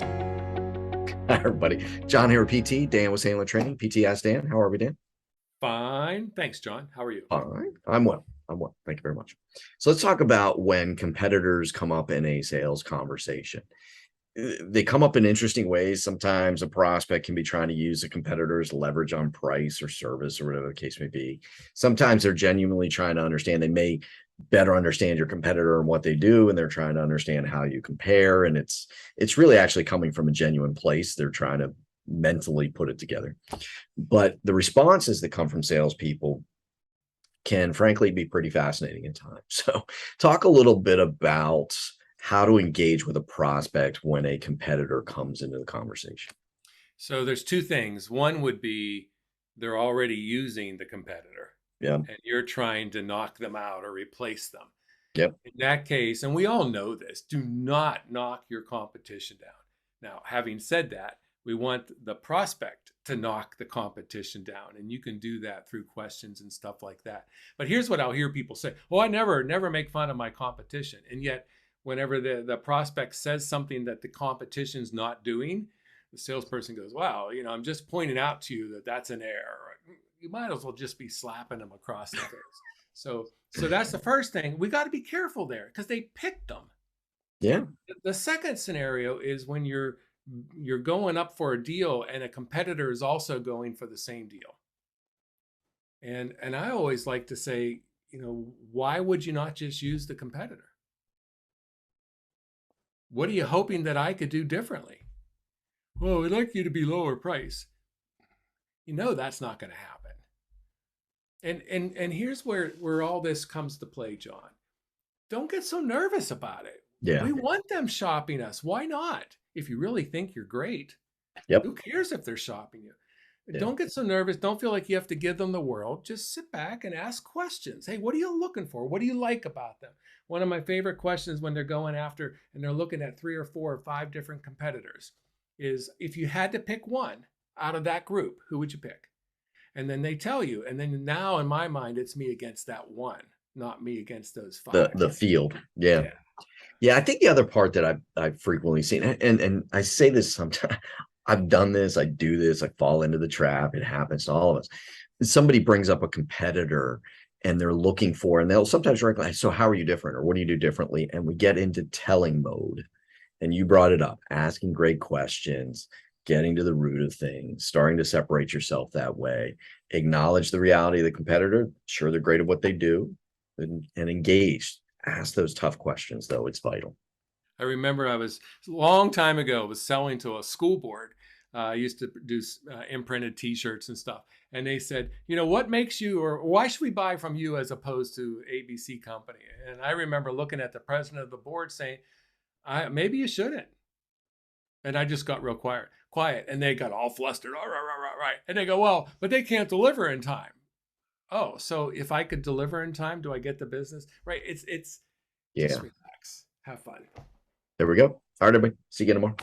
Hi, everybody. John here, PT. Dan with Handler Training. PT Ask Dan. How are we, Dan? Fine. Thanks, John. How are you? All right. I'm well. I'm well. Thank you very much. So let's talk about when competitors come up in a sales conversation. They come up in interesting ways. Sometimes a prospect can be trying to use a competitor's leverage on price or service or whatever the case may be. Sometimes they're genuinely trying to understand. They may better understand your competitor and what they do, and they're trying to understand how you compare. And it's really actually coming from a genuine place. They're trying to mentally put it together. But the responses that come from salespeople can frankly be pretty fascinating in time. So talk a little bit about how to engage with a prospect when a competitor comes into the conversation. So there's two things. One would be they're already using the competitor Yeah. and you're trying to knock them out or replace them. Yep. In that case, and we all know this, do not knock your competition down. Now, having said that, we want the prospect to knock the competition down, and you can do that through questions and stuff like that. But here's what I'll hear people say: "Oh, I never make fun of my competition." And yet, whenever the prospect says something that the competition's not doing, the salesperson goes, "Wow, I'm just pointing out to you that that's an error." You might as well just be slapping them across the face. So that's the first thing. We got to be careful there because they picked them. Yeah. The second scenario is when you're going up for a deal and a competitor is also going for the same deal. And I always like to say, why would you not just use the competitor? What are you hoping that I could do differently? Well, we'd like you to be lower price. That's not going to happen. And here's where all this comes to play, John. Don't get so nervous about it. Yeah. We want them shopping us. Why not? If you really think you're great, Yep. who cares if they're shopping you? Yeah. Don't get so nervous. Don't feel like you have to give them the world. Just sit back and ask questions. Hey, what are you looking for? What do you like about them? One of my favorite questions when they're going after and they're looking at 3 or 4 or 5 different competitors is, if you had to pick one out of that group, who would you pick? And then they tell you. And then now in my mind, it's me against that one, not me against those 5. The field. Yeah. Yeah. Yeah. I think the other part that I've frequently seen, and I say this sometimes, I've done this, I do this, I fall into the trap. It happens to all of us. Somebody brings up a competitor and they're looking for, and they'll sometimes recognize, so how are you different? Or what do you do differently? And we get into telling mode. And you brought it up, asking great questions, getting to the root of things, starting to separate yourself that way, acknowledge the reality of the competitor. Sure, they're great at what they do, and engage. Ask those tough questions, though. It's vital. I remember a long time ago, was selling to a school board. I used to produce imprinted T-shirts and stuff. And they said, what makes you, or why should we buy from you as opposed to ABC company? And I remember looking at the president of the board saying, maybe you shouldn't. And I just got real quiet. And they got all flustered. All right. And they go, well, but they can't deliver in time. Oh, so if I could deliver in time, do I get the business? Right. It's Yeah. just relax. Have fun. There we go. All right, everybody. See you again tomorrow.